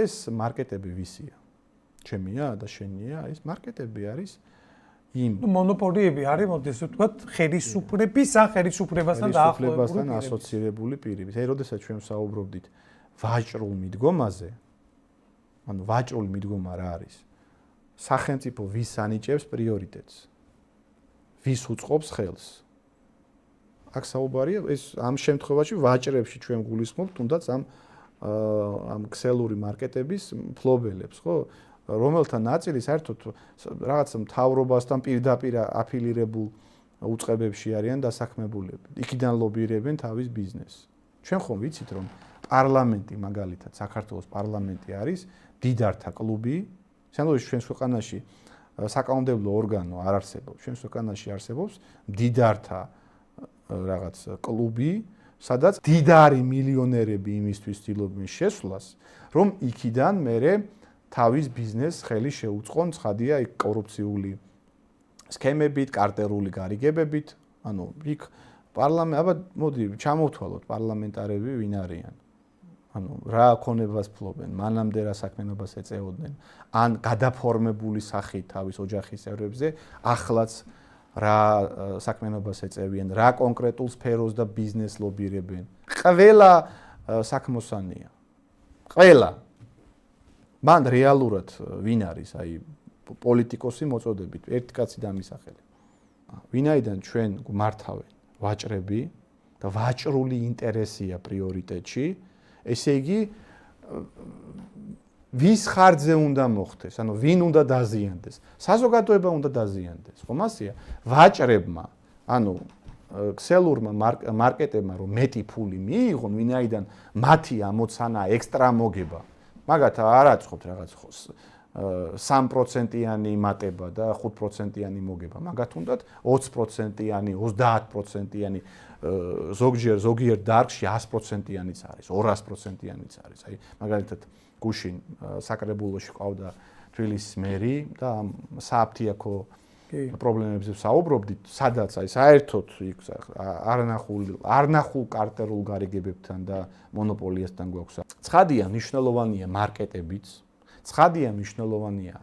ეს მარკეტები ვისია? ჩემია და შენია, ეს მარკეტები არის მონოპოლიები არის, მოდი ესე ვთქვათ, ხელისუფლების ან ხელისუფლებასთან ასოცირებული პირები. აი, როდესაც ჩვენ საუბრობდით ვაჭრულ მიდგომაზე, ანუ ვაჭრული მიდგომა რა არის? სახელმწიფო ვის ანიჭებს პრიორიტეტს? ვის უწყობს ხელს? აქ საუბარია ეს ამ შემთხვევაში ვაჭრებში ჩვენ გულისხმობთ თუნდაც ამ ქსელური მარკეტების მფლობელებს, ხო? რომელთა ნაწილი საერთოდ რაღაც მთავრობასთან პირდაპირ აფილირებულ უწყებებში არიან დასაქმებულები. იქიდან ლობირებენ თავის ბიზნესს. ჩვენ ხომ ვიცით რომ პარლამენტი მაგალითად საქართველოს პარლამენტი არის დიდართა კლუბი. სანდოის ჩვენს ქვეყანაში საკანონმდებლო ორგანო არ არსებობს. ჩვენს ქვეყანაში არსებობს დიდართა რაღაც კლუბი, სადაც დიდარი მილიონერები იმისთვის ცდილობენ შესვლას, რომ იქიდან მერე თავის ბიზნესს ხელი შეუწყონ, ცხადია იქ კორუფციული სქემებით, კარტერული გარიგებებით, ანუ იქ პარლამენტი, აბა მოდი ჩამოვთვალოთ პარლამენტარები ვინ არიან. ანუ რა ქონებას ფლობენ, მანამდე რა საქმიანობას ეწეოდნენ, ან გადაფორმებული სახით თავის ოჯახის წევრებზე, ახლაც რა საქმიანობას ეწევიან, რა კონკრეტულ სფეროს და ბიზნესს ლობირებენ. ყველა საქმოსანია. ყველა მან რეალურად ვინ არის აი პოლიტიკოსი მოწოდებით ერთი კაცი დამისახელი. ვინაიდან ჩვენ გვმართავენ ვაჭრები და ვაჭრული ინტერესია პრიორიტეტში, ესე იგი ვის ხარჯზე უნდა მოხდეს, ანუ ვინ უნდა დაზიანდეს? საზოგადოება უნდა დაზიანდეს, ხომ ასეა? ვაჭრებმა, ანუ ქსელურმა მარკეტებმა რომ მეტი ფული მიიღონ, ვინაიდან მათი ამოცანა ექსტრა მოგება. მაგათ არ აწყობთ რაღაც 3%-იანი მატება და 5%-იანი მოგება. მაგათ უნდათ 20%-იანი, 30%-იანი, ზოგიერთ დარგში 100%-იანიც არის, 200%-იანიც არის. აი, მაგალითად, გუშინ საკრებულოში ყავდა თბილისის მერი და ამ სააფთიაქო პრობლემებზე საუბრობდით, სადაც აი საერთოდ არნახულ კარტერულ გარიგებებთან და მონოპოლიასთან გვაქვს. ცხადია, მნიშვნელოვანია მარკეტებიც, ცხადია მნიშვნელოვანია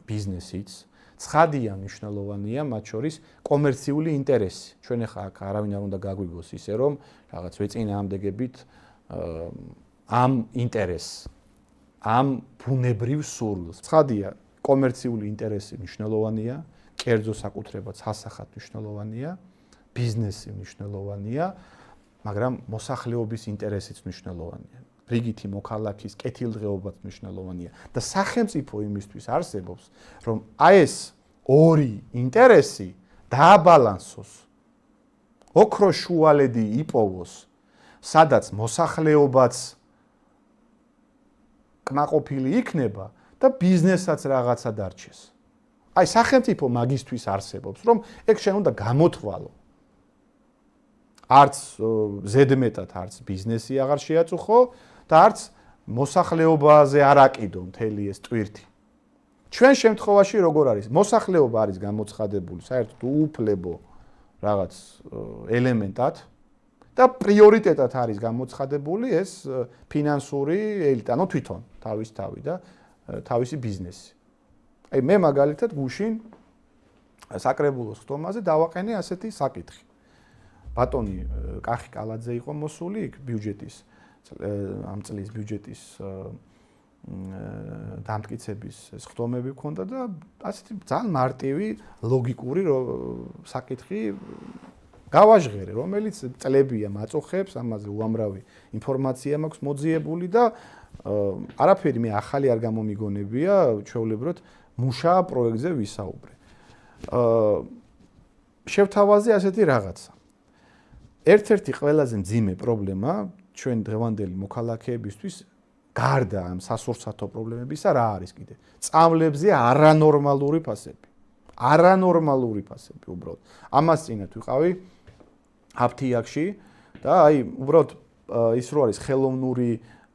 ბიზნესიც, ცხადია მნიშვნელოვანია მათ შორის კომერციული ინტერესი. ჩვენ ახლა აქ არავინ არ უნდა გაგვიგოს ისე რომ რაღაც ვეწინააღმდეგებით ამ ინტერესს, ამ ბუნებრივ სურვილს. ცხადია, კომერციული ინტერესი მნიშვნელოვანია, კერძო საკუთრებაც ასახად მნიშვნელოვანია, ბიზნესი მნიშვნელოვანია, მაგრამ მოსახლეობის ინტერესიც მნიშვნელოვანია. რიგითი მოქალაქის კეთილდღეობაც მნიშვნელოვანია და სახელმწიფო იმისთვის არსებობს, რომ აი ეს ორი ინტერესი დააბალანსოს, ოქროს შუალედი იპოვოს, სადაც მოსახლეობაც კმაყოფილი იქნება და ბიზნესაც რაღაცა დარჩეს. აი სახელმწიფო მაგისთვის არსებობს, რომ ეგ შენ უნდა გამოთვალო. არც ზედმეტად არც ბიზნესი აღარ შეაწუხო და არც მოსახლეობაზე არ აკიდო მთელი ეს ტვირთი. ჩვენ შემთხვევაში როგორ არის? მოსახლეობა არის გამოცხადებული საერთოდ უუფლებო რაღაც ელემენტად და პრიორიტეტად არის გამოცხადებული ეს ფინანსური ელიტა, ანუ თვითონ თავი და თავისი ბიზნესი. აი მე მაგალითად გუშინ საკრებულოს ხტომაზე დავაყენე ასეთი საკითხი. ბატონი კახი კალაძე იყო მოსული იქ ბიუჯეტის ამ წლის ბიუჯეტის დამტკიცების ხტომები ჰქონდა და ასეთი ძალიან მარტივი ლოგიკური საკითხი გავაჟღერე, რომელიც წლებია მაწუხებს, ამაზე უამრავი ინფორმაცია მაქვს მოძიებული და არაფერი მე ახალი არ გამომიგონებია, ჩვეულებრივად მუშა პროექტზე ვისაუბრე. შევთავაზე ასეთი რაღაცა. ერთ-ერთი ყველაზე მძიმე პრობლემა ჩვენ დღევანდელი მოქალაქეებისთვის გარდა ამ სასურსათო პრობლემებისა რა არის კიდე? წამლებზე არანორმალური ფასები. არანორმალური ფასები უბრალოდ. ამას წინათ ვიყავი აფთიაქში და აი უბრალოდ ის რო არის ხელოვნური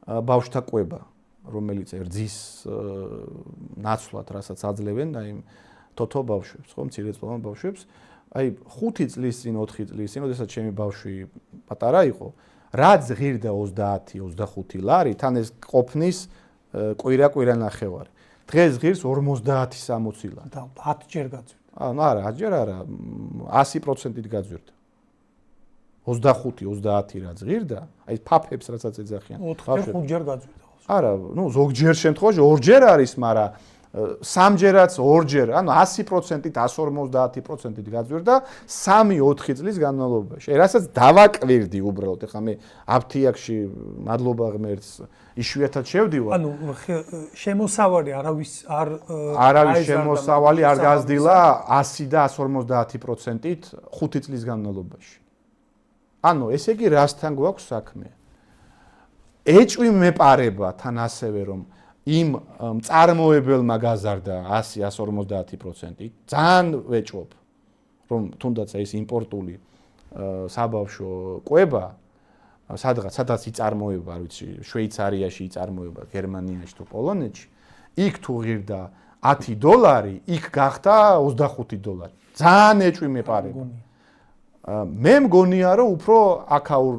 ბავშვთა კვება, რომელიც რძის ნაცვლად რასაც აძლევენ, აი თოთო ბავშვებს, ხო, მცირეწლოვან ბავშვებს. აი 5 წლის წინ, 4 წლის წინ, როდესაც ჩემი ბავშვი პატარა იყო, რაც ღირდა 30-25 ლარი, თან ეს ყოფნის კვირა ნახევარი. დღეს ღირს 50-60 ლარი. და 10 ჯერ გაძვირდა. ანუ არა, 10 ჯერ არა, 100%-ით გაძვირდა. 25-30 რა ზღირდა, აი ფაფებს რასაც ეძახიან. 4 ჯერ გაძვირდა. არა, ზოგჯერ შემთხვევაში 2 ჯერ არის, მაგრამ 3 ჯერაც 2 ჯერ, ანუ 100%-ით 150%-ით გაძვირდა 3-4 წლის განმავლობაში. რასაც დავაკვირდი უბრალოდ, ეხლა მე აფთიაქში მადლობა ღმერთს იშვიათად შევდივარ. ანუ შემოსავალი არავის შემოსავალი არ გაზრდილა 100 და 150%-ით 5 წლის განმავლობაში. ანუ ესე იგი რასთან გვაქვს საქმე? ეჭვი მეპარება თან ასევე რომ იმ მწარმოებელმა გაზარდა 100-150%. ძალიან ვეჭვობ, რომ თუნდაც ეს იმპორტული საბავშვო კვება სადაც იწარმოება, არ ვიცი, შვეიცარიაში იწარმოება, გერმანიაში თუ პოლონეთში, იქ თუ ღირდა $10, იქ გახდა $25. ძალიან ეჭვი მეპარება. მე მგონია რომ უფრო აქაურ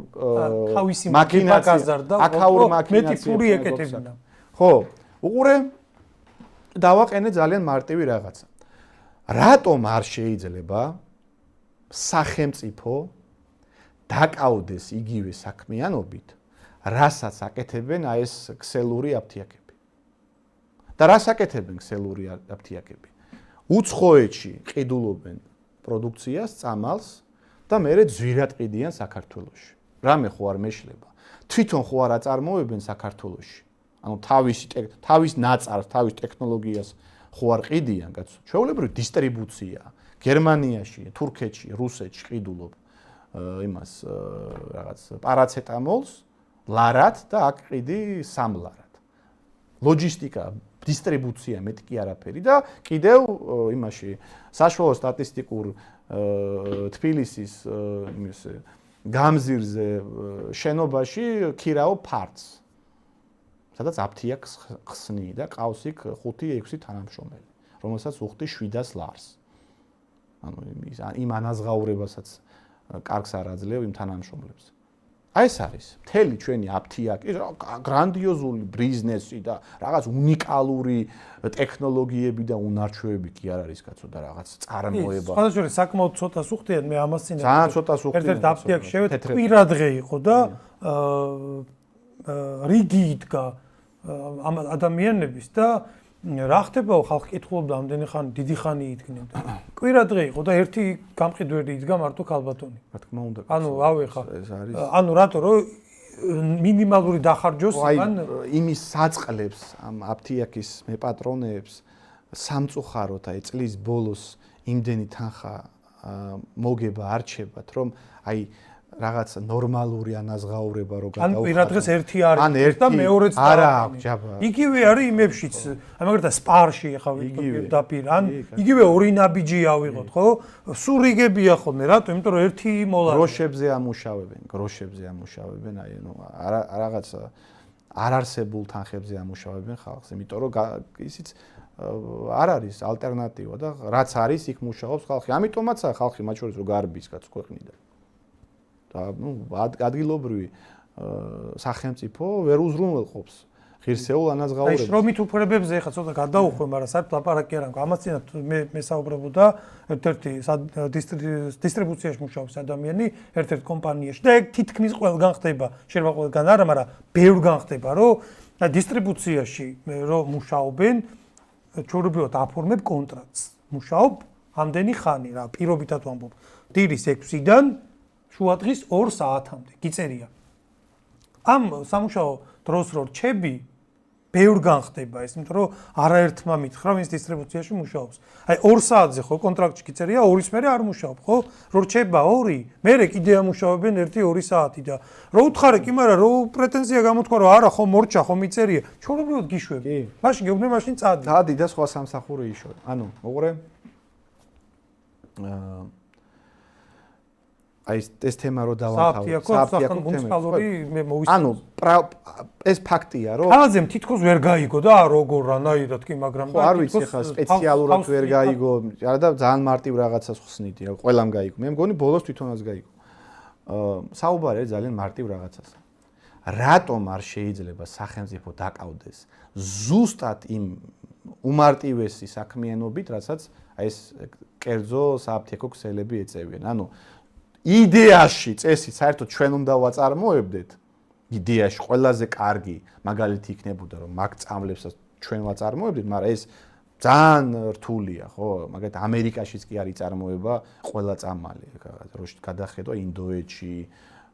მაქინაცია გაზარდა, მეტი ფული ეკეთებინა. ხო, უყურე დავაყენე ძალიან მარტივი რაღაცა. რატომ არ შეიძლება სახელმწიფო დაკავდეს იგივე საქმიანობით, რასაც აკეთებენ აი ეს ქსელური აფთიაქები. და რას აკეთებენ ქსელური აფთიაქები? უცხოეთში ყიდულობენ პროდუქციას, წამალს და მერე ძვირად ყიდიან საქართველოში. რამე ხო არ მეშლება. თვითონ ხო არ აწარმოებენ საქართველოში. ანუ თავის ნაწარს, თავის ტექნოლოგიას ხო არ ყიდიან, კაცო. ჩვეულებრივი დისტრიბუცია გერმანიაში, თურქეთში, რუსეთში ყიდულობ იმას რაღაც პარაცეტამოლს, ლარად და აქ ყიდი სამლარად. ლოჯისტიკა, დისტრიბუცია მეტი კი არაფერი და კიდევ იმაში საშუალო სტატისტიკურ თბილისის იმის გამზირზე შენობაში ქირაო ფარც. სადაც აფთიაქს ხსნი და ყავს იქ 5-6 თანამშრომელი, რომელსაც უხდი 700 ლარს. ანუ იმ ანაზღაურებასაც კარგს არ აძლევ იმ თანამშრომლებს. აი ეს არის მთელი ჩვენი აფთიაკი, გრანდიოზული ბიზნესი და რაღაც უნიკალური ტექნოლოგიები და უნარჩვევები კი არ არის, კაცო, და რაღაც წარმოება. სხვადასხვა საკმაოდ ცოტა სუხტიან, მე ამას წინ ძალიან ცოტა სუხტიან. ერთ-ერთ აფთიაკში შევედი, კვირა დღე იყო და რიგი იდგა ამ ადამიანების და რა ხდებაო, ხალხი კითხულობდა ამდენი ხანი, დიდი ხანი იდგნენ და კვირა დღე იყო და ერთი გამყიდველი იდგა მარტო ქალბატონი. რა თქმა უნდა. ანუ რავი ხა. ანუ რატო რომ მინიმალური დახარჯოს ან იმის საწყლებს ამ აფთიაქის მეპატრონეებს სამწუხაროდ აი წლის ბოლოს იმდენი თანხა მოგება არჩებათ, რომ აი რაღაც ნორმალური ანაზღაურება რო გადაუხადოს. ან პირად დღეს ერთი არის და მეორეც არა აქვს ჯაბა. იგივე არის იმებშიც. აი მაგალითად სპარში ხა ვიტყვი დაპირ. ან იგივე ორი ნაბიჯი ავიღოთ, ხო? სულ რიგებია ხოლმე, რატო? იმიტომ რომ ერთი მოლა გროშებზე ამუშავებენ, აი ნუ რაღაც არ არსებულ თანხებზე ამუშავებენ ხალხს, იმიტომ რომ ისიც არ არის ალტერნატივა და რაც არის იქ მუშაობს ხალხი. ამიტომაც ხალხი მათ შორის რო გარბის კაც ქვეყნიდან. და ნუ ადგილობრივი სახელმწიფო ვერ უზრუნველყოფს ღირსეულ ანაზღაურებას. აი შრომით უფლებებზე ხა ცოტა გადაუხვე, მაგრამ საერთოდ ლაპარაკი არ ამკო. ამაცინათ მე საუბრობოდა ერთ-ერთი დისტრიბუციაში მუშაობს ადამიანი ერთ-ერთ კომპანიაში და ეგ თითქმის ყველგან ხდება, შეიძლება ყველგან არა, მაგრამ ბევრგან ხდება, რომ დისტრიბუციაში რომ მუშაობენ, ჩვეულებრივად აფორმებ კონტრაქტს. მუშაობ ამდენი ხანი რა, პირობითად ვამბობ. დილის 6-დან შუა დღის 2 საათამდე გიწერია. ამ სამუშაო დროს რო რჩები, ბევრგან ხდება ეს, იმიტომ რომ არაერთმა მითხრა, ვინც დისტრიბუციაში მუშაობს. აი 2 საათზე ხო კონტრაქტში გიწერია, 2-ის მერე არ მუშაობ, ხო? რო რჩება 2, მერე კიდე ამუშავებენ 1-2 საათი და რო უთხარე კი, მაგრამ რო პრეტენზია გამოთქვა, რომ არა, ხო მორჩა, ხო მიწერია, ჩვეულებრივად გიშვები. მაშინ გეუბნები, მაშინ წადი. დადი და სხვა სამსახური იშო. ანუ, მოყურე. აი ეს თემა რო დავამთავრებ, საფთიაქო მუნიციპალური მე მოვისწრებ. ანუ ეს ფაქტია, რომ ხალხემ თითქოს ვერ გაიგო და როგორ რანაირად კი, მაგრამ და არ ვიცი ხა სპეციალურად ვერ გაიგო, არა და ძალიან მარტივ რაღაცას ხსნიდი, რა ყველამ გაიგო. მე მგონი ბოლოს თვითონაც გაიგო. საუბარი არის ძალიან მარტივ რაღაცას. რატომ არ შეიძლება სახელმწიფო დაკავდეს ზუსტად იმ უმარტივესი საქმიანობით, რასაც აი ეს კერძო სააფთიაქო ქსელები ეწევიან. ანუ იდეაში წესით საერთოდ ჩვენ უნდა ვაწარმოებდეთ. იდეაში ყველაზე კარგი მაგალითი იქნებოდა, რომ მაგ წამლებსაც ჩვენ ვაწარმოებდით, მაგრამ ეს ძალიან რთულია, ხო? მაგალითად ამერიკაშიც კი არის წარმოება ყველა წამალი. როშ გადახედვა ინდოეთში,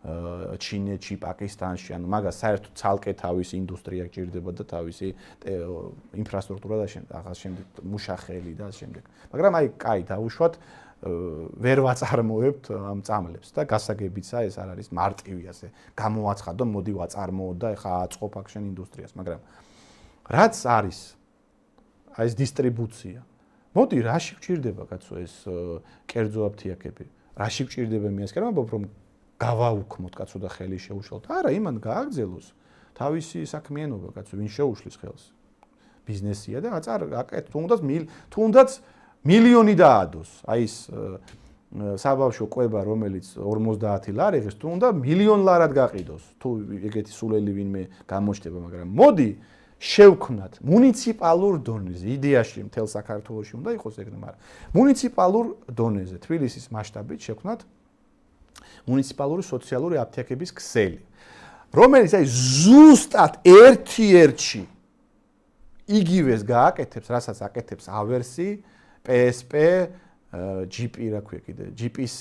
ჩინეთში, პაკისტანში, ანუ მაგას საერთოდ ცალკე თავისი ინდუსტრია გჭირდება და თავისი ინფრასტრუქტურა და შემდეგ მუშახელი და შემდეგ. მაგრამ აი, კაი, დაუშვათ ვერ ვაწარმოებთ ამ წამლებს და გასაგებიცა ეს არ არის მარტივი ასე გამოაცხადო, მოდი ვაწარმოოთ და ეხა აწყობ აქ შენ ინდუსტრიას, მაგრამ რაც არის აი ეს დისტრიბუცია. მოდი, რაში გჭირდება კაცო ეს კერძო აფთიაქები? რაში გჭირდება მე ასე ვამბობ, რომ გავაუქმოთ კაცო და ხელი შეუშალოთ. არა, იმან გააგრძელოს თავისი საქმიანობა კაცო, ვინ შეუშლის ხელს. ბიზნესია და აკეთებს თუნდაც მილიონი დაადოს. აი ეს საბავშვო კვება, რომელიც 50 ლარი ღირს, თუნდა მილიონ ლარად გაყიდოს. თუ ეგეთი სულელი ვინმე გამოჩნდება, მაგრამ მოდი შევქმნათ მუნიციპალურ დონეზე, იდეაში მთელ საქართველოში უნდა იყოს ეგრე, მაგრამ მუნიციპალურ დონეზე, თბილისის მასშტაბით შევქმნათ მუნიციპალური სოციალური აფთიაქების ქსელი, რომელიც აი ზუსტად ერთ-ერთში იგივეს გააკეთებს, რასაც აკეთებს ავერსი, PSP, GP რა ქვია კიდე, GPC,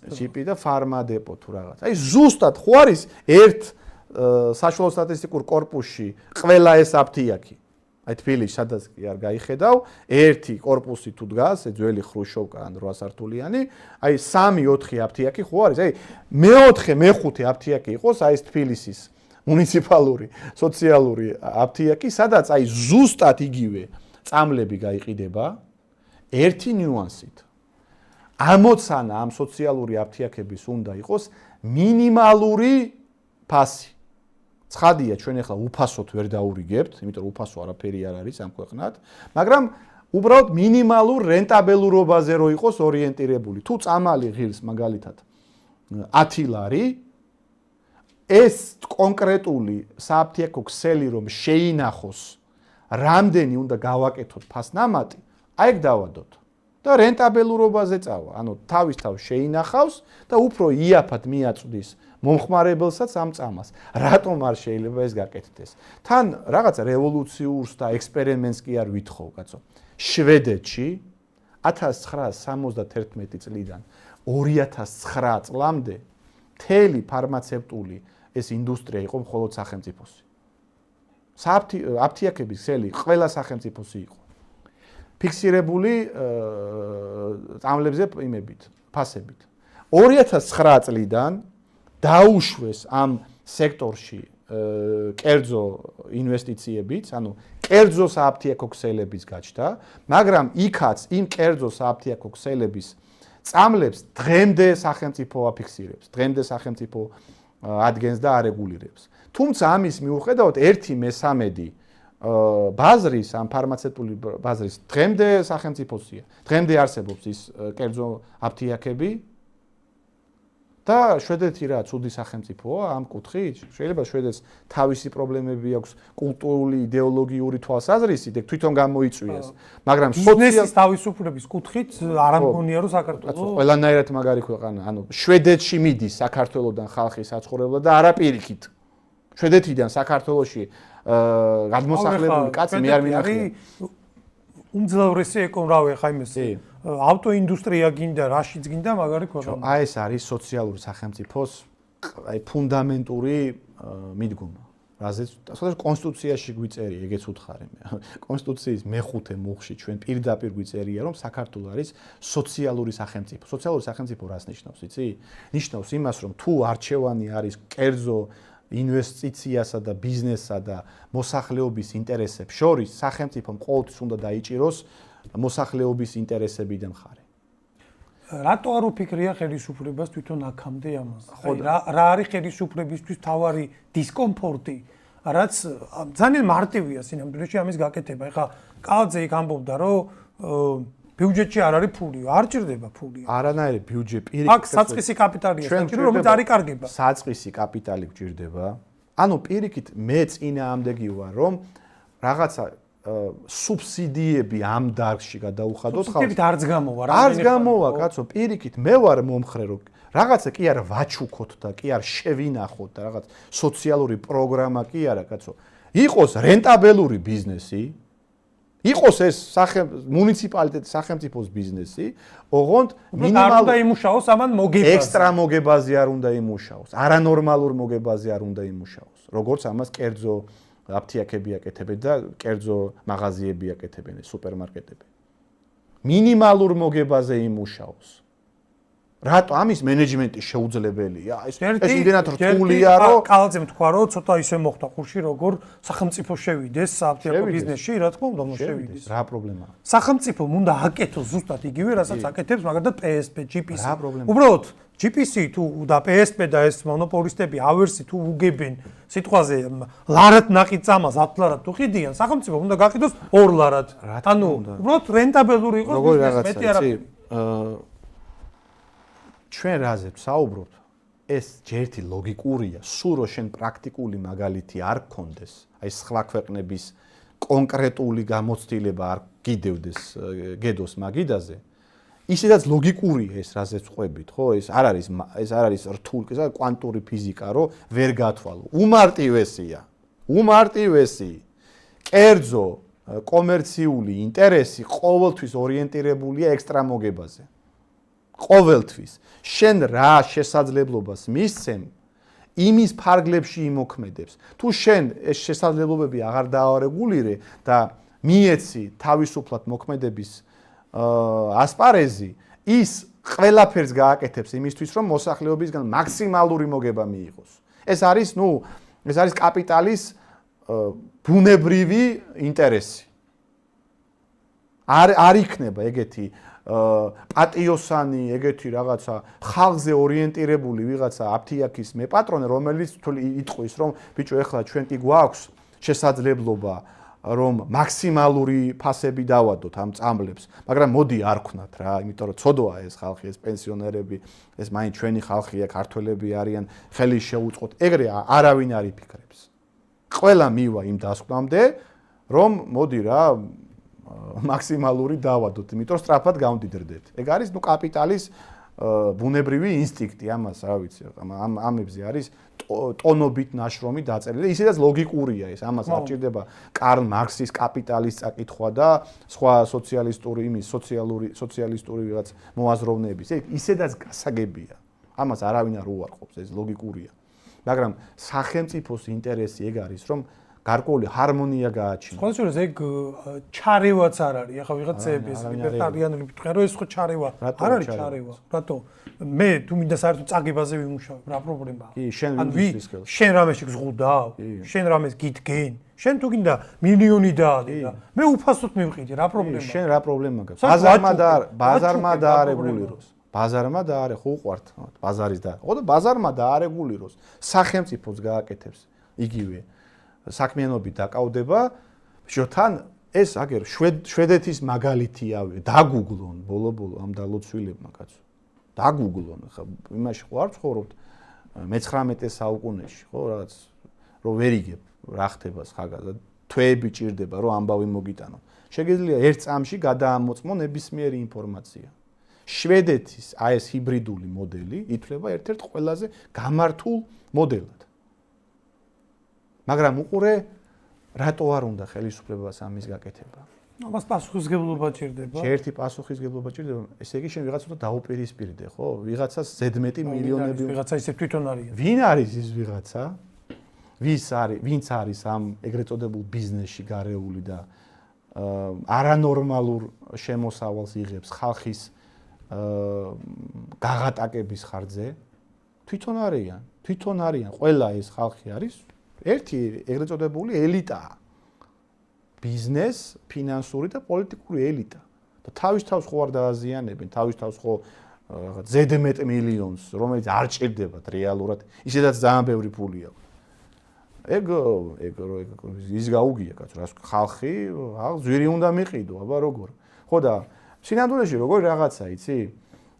GP და ფარმადეპო თუ რაღაც. აი ზუსტად ხო არის ერთ საშუალო სტატისტიკურ კორპუსში ყველა ეს აფთიაქი. აი თბილისში სადაც კი არ გაიხედავ, ერთი კორპუსი თუ დგას, ძველი ხრუშოვკა ან 8 სართულიანი, აი 3-4 აფთიაქი ხო არის? აი მეოთხე, მეხუთე აფთიაქი იყოს აი ეს თბილისის მუნიციპალური სოციალური აფთიაქი, სადაც აი ზუსტად იგივე წამლები გაიყიდება ერთი ნიუანსით. ამოცანა ამ სოციალური აფთიაქების უნდა იყოს მინიმალური ფასი. ცხადია, ჩვენ ახლა უფასოდ ვერ დაურიგებთ, იმიტომ რომ უფასო არაფერი არ არის ამ ქვეყნად, მაგრამ უბრალოდ მინიმალურ რენტაბელურობაზე რო იყოს ორიენტირებული. თუ წამალი ღირს მაგალითად 10 ლარი, ეს კონკრეტული სააფთიაქო ქსელი რომ შეინახოს, რამდენი უნდა გავაკეთოთ ფასნამატი, აი ეგ დავადოთ. და რენტაბელურობაზე წავა. ანუ თავის თავს შეინახავს და უფრო იაფად მიაწვდის მომხმარებელსაც ამ წამას. რატომ არ შეიძლება ეს გაკეთდეს? თან რაღაც რევოლუციურს და ექსპერიმენტს კი არ ვითხოვ, კაცო. შვედეთში 1971 წლიდან 2009 წლამდე მთელი ფარმაცევტული ეს ინდუსტრია იყო მხოლოდ სახელმწიფოსი. აფთიაქების ქსელი ყველა სახელმწიფოსი იყო. ფიქსირებული წამლებზე იმებით, ფასებით. 2009 წლიდან დაუშვეს ამ სექტორში კერძო ინვესტიციებიც, ანუ კერძო სააფთიაქო ქსელებიც გაჩნდა, მაგრამ იქაც იმ კერძო სააფთიაქო ქსელების წამლებს დღემდე სახელმწიფო აფიქსირებს, დღემდე სახელმწიფო ადგენს და არეგულირებს. თუმცა ამის მიუხედავად 1/3 ბაზრის ამ ფარმაცევტული ბაზრის დღემდე სახელმწიფოსია. დღემდე არსებობს ის კერძო აფთიაქები და შვედეთი რა ცუდი სახელმწიფოა ამ კუთხით? შეიძლება შვედეთს თავისი პრობლემები აქვს კულტურული, იდეოლოგიური თვალსაზრისით, ეგ თვითონ გამოიწვიეს. მაგრამ ბიზნესის თავისუფლების კუთხით არ ამგონია რომ საქართველოს ყველანაირად მაგარი ქვეყანა. ანუ შვედეთში მიდის საქართველოსდან ხალხი საცხოვრებლად და არა პირიქით. შვედეთიდან საქართველოში გადმოსახლებული კაცი მე არ მინახია. უმძლავრესი ეკონომიკა ხა იმის ავტოინდუსტრია გინდა, რაშიც გინდა მაგარი ქვეყანა. აი ეს არის სოციალური სახელმწიფოს აი ფუნდამენტური მიდგომა. რაზეც კონსტიტუციაში გვიწერია, ეგეც უთხარი მე. კონსტიტუციის მეხუთე მუხლში ჩვენ პირდაპირ გვიწერია, რომ საქართველოს არის სოციალური სახელმწიფო. სოციალური სახელმწიფო რას ნიშნავს, იცი? ნიშნავს იმას, რომ თუ არჩევანი არის კერძო ინვესტიციასა და ბიზნესსა და მოსახლეობის ინტერესებს შორის, სახელმწიფომ ყოველთვის უნდა დაიჭიროს მოსახლეობის ინტერესებიდან მხარე. რატო არ უფიქრია ხელისუფლებას თვითონ აქამდე ამაზე? რა არის ხელისუფლებისთვის თავარი დისკომფორტი, რაც ძალიან მარტივია სინამდვილეში ამის გაკეთება. ეხლა კალაძე იქ ამბობდა, რომ ბიუჯეტში არ არის ფული, არ ჭირდება ფული. არანაირი ბიუჯეტი პირიქით. აქ საწყისი კაპიტალია, საჭირო რომელიც არ იკარგება. საწყისი კაპიტალი გჭირდება. ანუ პირიქით მე წინააღმდეგი ვარ, რომ რაღაცა სუბსიდიები ამ დარგში გადაუხადოთ ხალხს. სუბსიდიებით არც გამოვა რა. არც გამოვა, კაცო, პირიქით მე ვარ მომხრე, რომ რაღაცა კი არა ვაჩუქოთ და კი არ შევინახოთ და რაღაც სოციალური პროგრამა კი არა, კაცო. იყოს რენტაბელური ბიზნესი, იყოს ეს მუნიციპალიტეტის სახელმწიფოს ბიზნესი, ოღონდ მინიმალურ უნდა იმუშაოს ამან მოგებაზე. ექსტრა მოგებაზე არ უნდა იმუშაოს, არანორმალურ მოგებაზე არ უნდა იმუშაოს. როგორც ამას კერძო აფთიაქები აკეთებენ და კერძო მაღაზიები აკეთებენ, სუპერმარკეტები. მინიმალურ მოგებაზე იმუშაოს. რატო ამის მენეჯმენტი შეუძლებელია? ეს იმდენად რთულია, რომ კალაძემ თქვა, რომ ცოტა ისე მოხდა ხურში, როგორ სახელმწიფო შევიდეს საფთიაქო ბიზნესში, რა თქმა უნდა, შევიდეს. რა პრობლემაა? სახელმწიფო უნდა აკეთოს ზუსტად იგივე, რასაც აკეთებს მაგალითად PSP, GPC. რა პრობლემაა? უბრალოდ GPC თუ და PSP და ეს მონოპოლისტები ავერსი თუ უგებენ სიტყვაზე ლარად ნაყიდ წამას 10 ლარად თუ ყიდიან, სახელმწიფო უნდა გაყიდოს 2 ლარად. ანუ უბრალოდ რენტაბელური იყოს ბიზნესი, მეტი არაფერი. ჩვენ რაზე ვსაუბრობთ, ეს ჯერთი ლოგიკურია, სულ რო შენ პრაქტიკული მაგალითი არ გქონდეს, აი სხვა ქვეყნების კონკრეტული გამოცდილება არ გიდევდეს გედოს მაგიდაზე, ისედაც ლოგიკურია ეს რაზეც ყვებით, ხო? ეს არ არის რთული, ეს არის კვანტური ფიზიკა, რომ ვერ გათვალო. უმარტივესი კერძო კომერციული ინტერესი ყოველთვის ორიენტირებულია ექსტრა მოგებაზე. ყოველთვის შენ რა შესაძლებლობას მისცემ იმის ფარგლებში იმოქმედებს. თუ შენ ეს შესაძლებლობები აღარ დაარეგულირე და მიეცი თავისუფლად მოქმედების ასპარეზი, ის ყველაფერს გააკეთებს იმისთვის, რომ მოსახლეობისგან მაქსიმალური მოგება მიიღოს. ეს არის კაპიტალის ბუნებრივი ინტერესი. არ იქნება ეგეთი პატიოსანი, ეგეთი რაღაცა ხალხზე ორიენტირებული ვიღაცა აფთიაქის მეპატრონე, რომელიც იტყვის, რომ ბიჭო, ეხლა ჩვენ კი გვაქვს შესაძლებლობა, რომ მაქსიმალური ფასები დავადოთ ამ წამლებს, მაგრამ მოდი არ ვქნათ რა, იმიტომ რომ ცოდვაა ეს ხალხი, ეს პენსიონერები, ეს მაინც ჩვენი ხალხია, ქართველები არიან, ხელი შეუწყოთ. ეგრე არავინ არ იფიქრებს. ყველა მივა იმ დასკვნამდე, რომ მოდი რა მაქსიმალური დავადოთ, იმიტომ რომ სწრაფად გავდიდრდეთ. ეგ არის კაპიტალის ბუნებრივი ინსტინქტი, ამას რა ვიცი, ამებზე არის ტონობით ნაშრომი დაწერილი. ისედაც ლოგიკურია ეს, ამას არ ჭირდება კარლ მარქსის კაპიტალის წაკითხვა და სხვა სოციალისტური ვიღაც მოაზროვნეების. ეგ ისედაც გასაგებია. ამას არავინ არ უარყოფს, ეს ლოგიკურია. მაგრამ სახელმწიფოს ინტერესი ეგ არის, რომ გარკვეული ჰარმონია გააჩინოს. სხვა შორის ეგ ჩარევაც არ არის. ახლა ვიღაცები ეს ლიბერტარიანები თქვენ რომ ეს ხო ჩარევა. არ არის ჩარევა. რატო? მე თუ მინდა საერთოდ წაგებაზე ვიმუშავებ, რა პრობლემაა? კი, შენ ვინდის ხელს. შენ რამეში გზღუდავ? შენ რამეს გიდგენ? შენ თუ გინდა მილიონი დაადე და მე უფასოდ მივყიდი, რა პრობლემაა? შენ რა პრობლემა გაქვს? ბაზარმა დაარეგულიროს. ბაზარმა დაარე ხო უყვართ ბაზარის და ხო და ბაზარმა დაარეგულიროს. სახელმწიფოს გააკეთებს იგივე საქმიანობით დაკავდება, თან ეს აგერ შვედეთის მაგალითია, დაგუგლონ ბოლო ამ დალოცვილებმა კაცო. დაგუგლონ, ხა იმაში ხო არ ცხოვრობთ მე-19 საუკუნეში, ხო, რაღაც რომ ვერ იგებ რა ხდება ხაგაზა, თვეები ჭირდება რომ ამბავი მოგიტანო. შეგიძლია ერთ წამში გადაამოწმო ნებისმიერი ინფორმაცია. შვედეთის ეს ჰიბრიდული მოდელი ითვლება ერთ-ერთ ყველაზე გამართულ მოდელად. მაგრამ უყურე რატო არ უნდა ხელისუფლებას ამის გაკეთება? ამას პასუხისგებლობა ჭირდება. ერთი პასუხისგებლობა ჭირდება. ესე იგი შენ ვიღაცა დაუპირისპირდე, ხო? ვიღაცას ზედმეტი მილიონები ვიღაცა ისე თვითონ არის. ვინ არის ის ვიღაცა? ვინც არის ამ ეგრეთ წოდებულ ბიზნესში გარეული და არანორმალურ შემოსავალს იღებს ხალხის გაღატაკების ხარჯზე? თვითონ არიან. ყველა ეს ხალხი არის ერთი ეგრეთ წოდებული ელიტაა. ბიზნეს, ფინანსური და პოლიტიკური ელიტა. და თავის თავს ხო არ დააზიანებენ, თავის თავს ხო რაღაც ზედმეტ მილიონს, რომელიც არ ჭირდებათ რეალურად, ისედაც ძალიან ბევრი ფული აქვს. ეგ ის გაუგია კაცო, რას ხალხი, ზვირი უნდა მიყიდო, აბა როგორ. ხო და სინამდვილეში როგორ რაღაცა, იცი?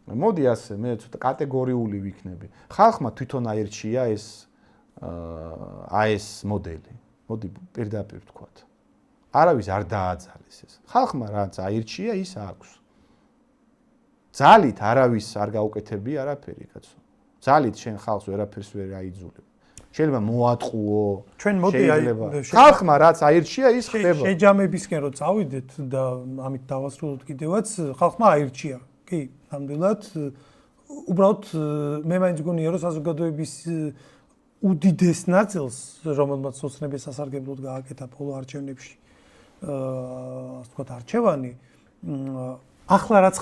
მოდი ასე, მე ცოტა კატეგორიული ვიქნები. ხალხმა თვითონ აირჩია ეს აი ეს მოდელი. მოდი პირდაპირ ვთქვათ. არავის არ დააძალეს ეს. ხალხმა რაც აირჩია, ის აქვს. ძალით არავის არ გაუკეთებია არაფერი, კაცო. ძალით შენ ხალხს ვერაფერს ვერ აიძულებ. შეიძლება მოატყუო. ჩვენ მოდი ხალხმა რაც აირჩია, ის ხდება. შეჯამებისკენ რო წავიდეთ და ამით დავასრულოთ კიდევაც, ხალხმა აირჩია. კი, ნამდვილად. უბრალოდ მე მაინც გონია რომ საზოგადოების უდიდეს ნაწილს, რომელმაც ოცნების სასარგებლოდ გააკეთა ბოლო არჩევნებში, ასე ვთქვათ, არჩევანი, ახლა რაც